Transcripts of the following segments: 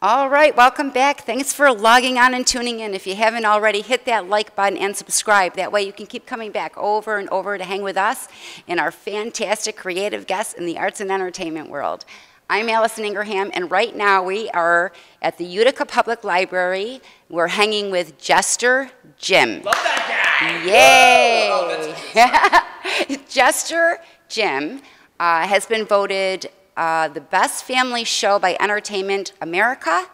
All right, welcome back. Thanks for logging on and tuning in. If you haven't already, hit that like button and subscribe. That way you can keep coming back over and over to hang with us and our fantastic creative guests in the arts and entertainment world. I'm Allison Ingraham, and right now we are at the Utica Public Library. We're hanging with Jester Jim. Love that guy! Yay! Oh, Jester Jim has been voted the best family show by Entertainment America,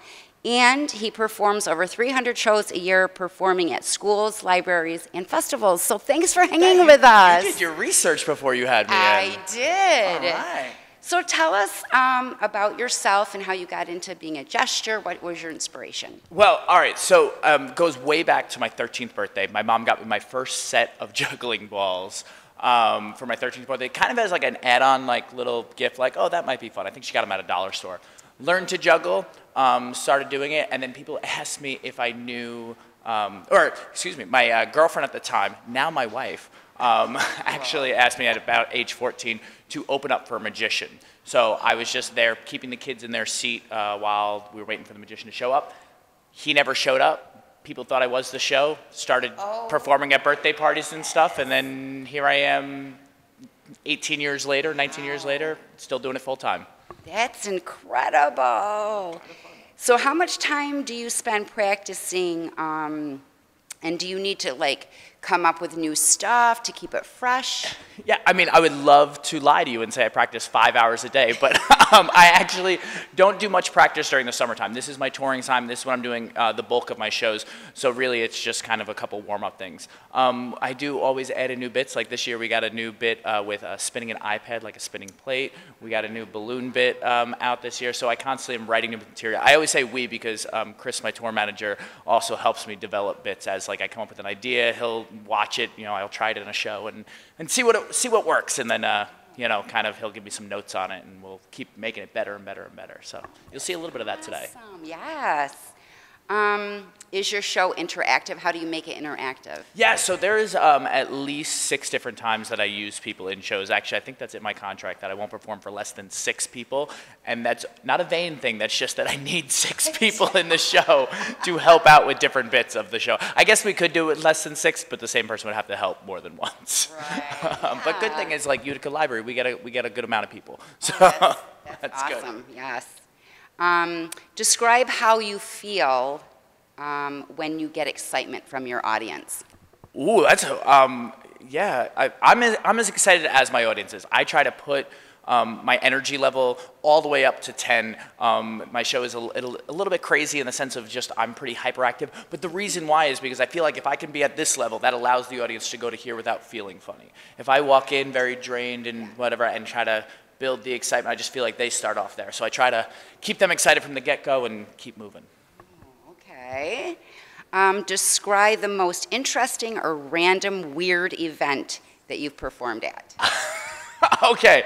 and he performs over 300 shows a year, performing at schools, libraries, and festivals. So thanks for hanging with us. You did your research before you had me I did. All right. So tell us about yourself and how you got into being a jester. What was your inspiration? Well, all right, so it goes way back to my 13th birthday. My mom got me my first set of juggling balls for my 13th birthday, kind of as like an add-on, like little gift, like, oh, that might be fun. I think she got them at a dollar store. Learned to juggle, started doing it, and then people asked me if I knew, or excuse me, my girlfriend at the time, now my wife, actually asked me at about age 14 to open up for a magician. So I was just there keeping the kids in their seat while we were waiting for the magician to show up. He never showed up. People thought I was the show, started performing at birthday parties and stuff, and then here I am 18 years later, 19 years later, still doing it full time. That's incredible. So how much time do you spend practicing, and do you need to like come up with new stuff to keep it fresh? Yeah, I mean, I would love to lie to you and say I practice 5 hours a day, but I actually don't do much practice during the summertime. This is my touring time. This is when I'm doing the bulk of my shows. So really, it's just kind of a couple warm-up things. I do always add in new bits. Like this year, we got a new bit with spinning an iPad, like a spinning plate. We got a new balloon bit out this year. So I constantly am writing new material. I always say we because Chris, my tour manager, also helps me develop bits as like I come up with an idea. He'll watch it, you know, I'll try it in a show and see what works, and then you know, kind of he'll give me some notes on it, and we'll keep making it better and better and better. So you'll see a little bit of that today. Awesome. Yes. Is your show interactive? How do you make it interactive? Yeah, so there's at least 6 different times that I use people in shows. Actually, I think that's in my contract that I won't perform for less than 6 people. And that's not a vain thing, that's just that I need 6 people in the show to help out with different bits of the show. I guess we could do it less than 6, but the same person would have to help more than once. Right. But good thing is, like Utica Library, we get a good amount of people. So that's awesome. Good. Yes. Describe how you feel when you get excitement from your audience. Ooh, that's yeah. I'm as excited as my audience is. I try to put my energy level all the way up to 10. My show is a little bit crazy in the sense of just I'm pretty hyperactive. But the reason why is because I feel like if I can be at this level, that allows the audience to go to here without feeling funny. If I walk in very drained and whatever and try to build the excitement, I just feel like they start off there. So I try to keep them excited from the get-go and keep moving. Okay. Describe the most interesting or random weird event that you've performed at. Okay.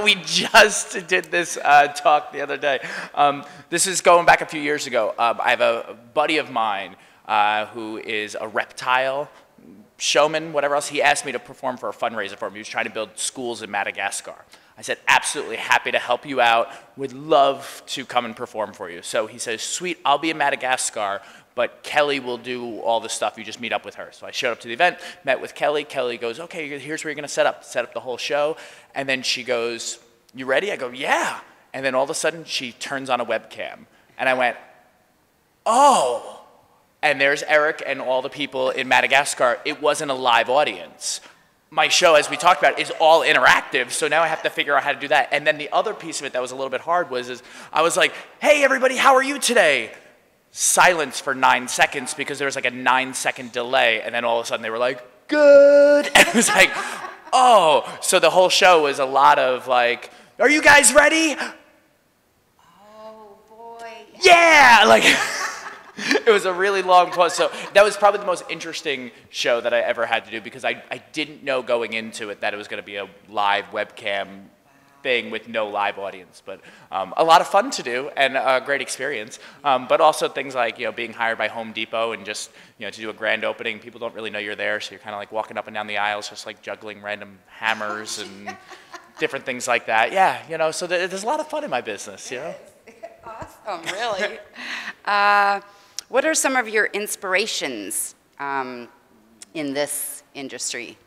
We just did this talk the other day. This is going back a few years ago. I have a buddy of mine who is a reptile showman, whatever else. He asked me to perform for a fundraiser for him. He was trying to build schools in Madagascar. I said, absolutely, happy to help you out. Would love to come and perform for you. So he says, sweet, I'll be in Madagascar, but Kelly will do all the stuff. You just meet up with her. So I showed up to the event, met with Kelly. Kelly goes, okay, here's where you're going to set up the whole show. And then she goes, you ready? I go, yeah. And then all of a sudden, she turns on a webcam. And I went, oh. And there's Eric and all the people in Madagascar. It wasn't a live audience. My show, as we talked about, is all interactive, so now I have to figure out how to do that. And then the other piece of it that was a little bit hard was I was like, hey, everybody, how are you today? Silence for 9 seconds because there was like a 9-second delay, and then all of a sudden they were like, good. And it was like, oh. So the whole show was a lot of like, are you guys ready? Oh, boy. Yeah! Like, it It was a really long pause. So that was probably the most interesting show that I ever had to do because I didn't know going into it that it was going to be a live webcam thing with no live audience, but a lot of fun to do and a great experience. But also things like being hired by Home Depot and just to do a grand opening. People don't really know you're there, so you're kind of like walking up and down the aisles, just like juggling random hammers and different things like that. Yeah, so there's a lot of fun in my business. Awesome, really. What are some of your inspirations in this industry?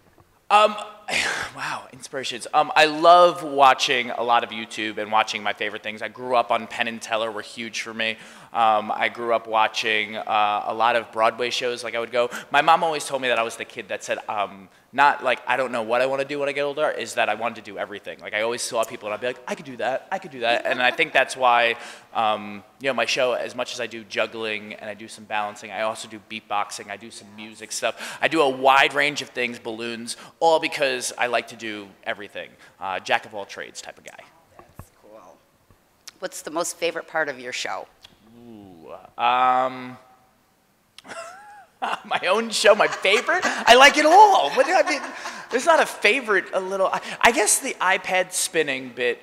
Wow, inspirations. I love watching a lot of YouTube and watching my favorite things. I grew up on Penn and Teller, were huge for me. I grew up watching a lot of Broadway shows. Like I would go. My mom always told me that I was the kid that said, not like I don't know what I want to do when I get older, is that I wanted to do everything. Like I always saw people and I'd be like, I could do that, I could do that. And I think that's why, my show, as much as I do juggling and I do some balancing, I also do beatboxing, I do some music stuff. I do a wide range of things, balloons, all because I like to do everything. Jack of all trades type of guy. That's cool. What's the most favorite part of your show? Ooh, my own show, my favorite? I like it all. What do I mean? There's not a favorite, I guess the iPad spinning bit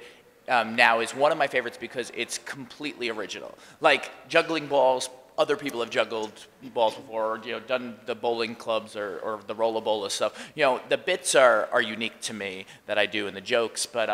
now is one of my favorites because it's completely original. Like juggling balls, other people have juggled balls before, or done the bowling clubs or the rolla bola stuff. The bits are unique to me that I do and the jokes, but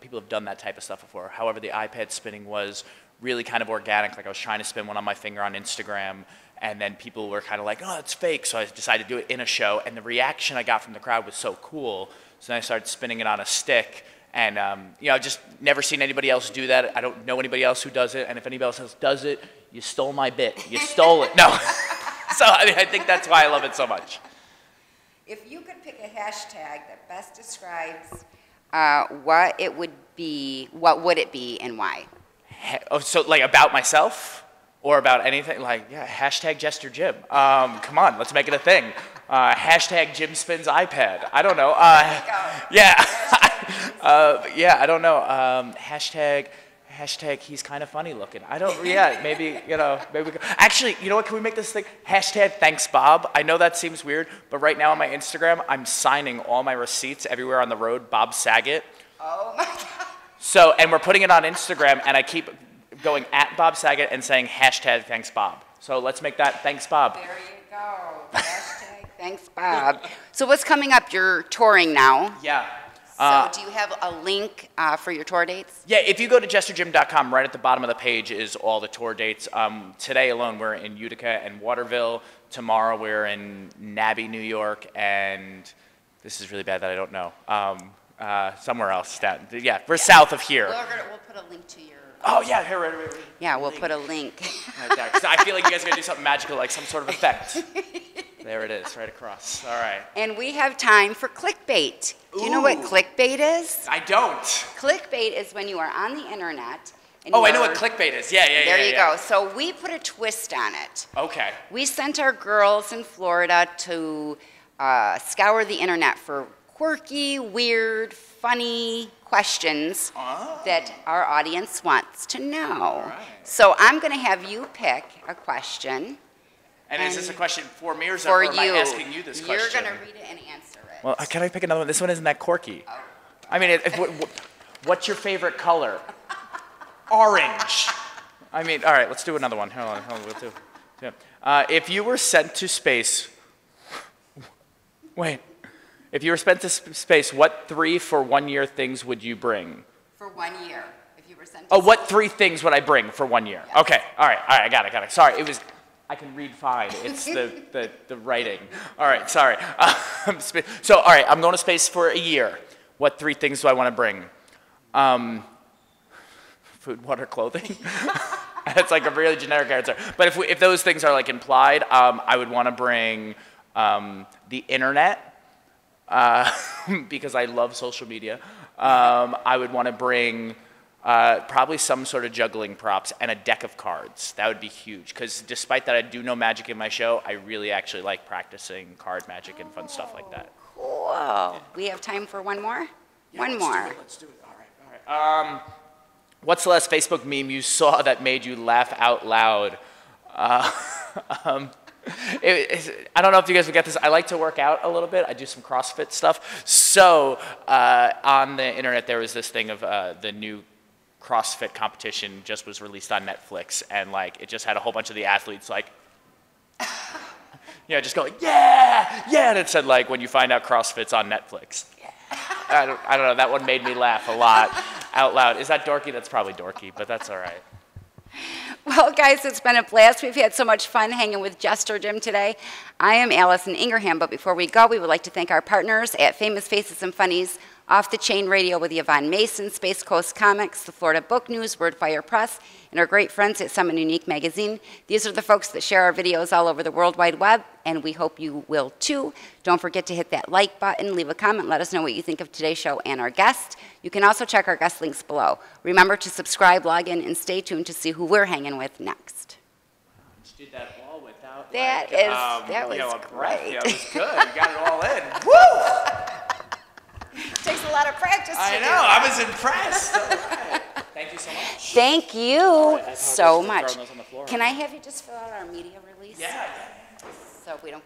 people have done that type of stuff before. However, the iPad spinning was really kind of organic. Like I was trying to spin one on my finger on Instagram, and then people were kind of like, oh, it's fake. So I decided to do it in a show, and the reaction I got from the crowd was so cool. So then I started spinning it on a stick, and I've just never seen anybody else do that. I don't know anybody else who does it, and if anybody else does it, you stole my bit. You stole it. No. So I think that's why I love it so much. If you could pick a hashtag that best describes what it would be, what would it be and why? Oh, so like about myself? Or about anything, like, hashtag Jester Jim. Come on, let's make it a thing. Hashtag Jim spins iPad. I don't know. I don't know. Hashtag he's kind of funny looking. I don't, maybe, maybe. Actually, you know what, can we make this thing? Hashtag thanks Bob. I know that seems weird, but right now on my Instagram, I'm signing all my receipts everywhere on the road, Bob Saget. Oh my God. So, and we're putting it on Instagram, and I keep going at Bob Saget and saying hashtag thanks Bob. So let's make that thanks Bob. There you go. Hashtag thanks Bob. So what's coming up? You're touring now. Yeah. So do you have a link for your tour dates? Yeah, if you go to jesterjim.com, right at the bottom of the page is all the tour dates. Today alone we're in Utica and Waterville. Tomorrow we're in Nabby, New York, and this is really bad that I don't know. Somewhere else. We're south of here. We'll put a link to your... Oh, yeah, here, right. Yeah, we'll put a link. Right there. 'Cause I feel like you guys are going to do something magical, like some sort of effect. There it is, right across. All right. And we have time for clickbait. Do you know what clickbait is? I don't. Clickbait is when you are on the internet. And I know what clickbait is. Yeah. There you go. So we put a twist on it. Okay. We sent our girls in Florida to scour the internet for quirky, weird, funny questions that our audience wants to know. Right. So I'm going to have you pick a question. And is this a question for me or am I asking you this question? You're going to read it and answer it. Well, can I pick another one? This one isn't that quirky. Oh. I mean, what's your favorite color? Orange. I mean, all right, let's do another one. Hold on, we'll do. Yeah. If you were sent to space, if you were sent to space, what 3 for 1 year things would you bring? For 1 year, if you were sent to space. What 3 things would I bring for 1 year? Yes. Okay, all right, I got it. Sorry, I can read fine. It's the writing. All right, sorry. So, all right, I'm going to space for a year. What 3 things do I want to bring? Food, water, clothing. That's like a really generic answer. But if those things are like implied, I would want to bring the internet. Because I love social media. I would want to bring probably some sort of juggling props and a deck of cards. That would be huge, because despite that I do know magic in my show, I really actually like practicing card magic and fun stuff like that. Cool. Yeah. We have time for one more? Yeah, one more. Let's do it. All right. What's the last Facebook meme you saw that made you laugh out loud? I don't know if you guys would get this. I like to work out a little bit. I do some CrossFit stuff. So on the internet, there was this thing of the new CrossFit competition just was released on Netflix, and like it just had a whole bunch of the athletes like, just going, yeah, yeah, and it said like, when you find out CrossFit's on Netflix. Yeah. I don't know. That one made me laugh a lot out loud. Is that dorky? That's probably dorky, but that's all right. Well, guys, it's been a blast. We've had so much fun hanging with Jester Jim today. I am Allison Ingraham, but before we go, we would like to thank our partners at Famous Faces and Funnies, Off the Chain Radio with Yvonne Mason, Space Coast Comics, the Florida Book News, Wordfire Press, and our great friends at Summon Unique Magazine. These are the folks that share our videos all over the World Wide Web, and we hope you will too. Don't forget to hit that like button, leave a comment, let us know what you think of today's show and our guest. You can also check our guest links below. Remember to subscribe, log in, and stay tuned to see who we're hanging with next. Just did that all without that was great. Yeah, it was good. You got it all in. Woo! Takes a lot of practice to do. I was impressed. Right. Thank you so much. Thank you so much. Can I have you just fill out our media release? Yeah. So we don't...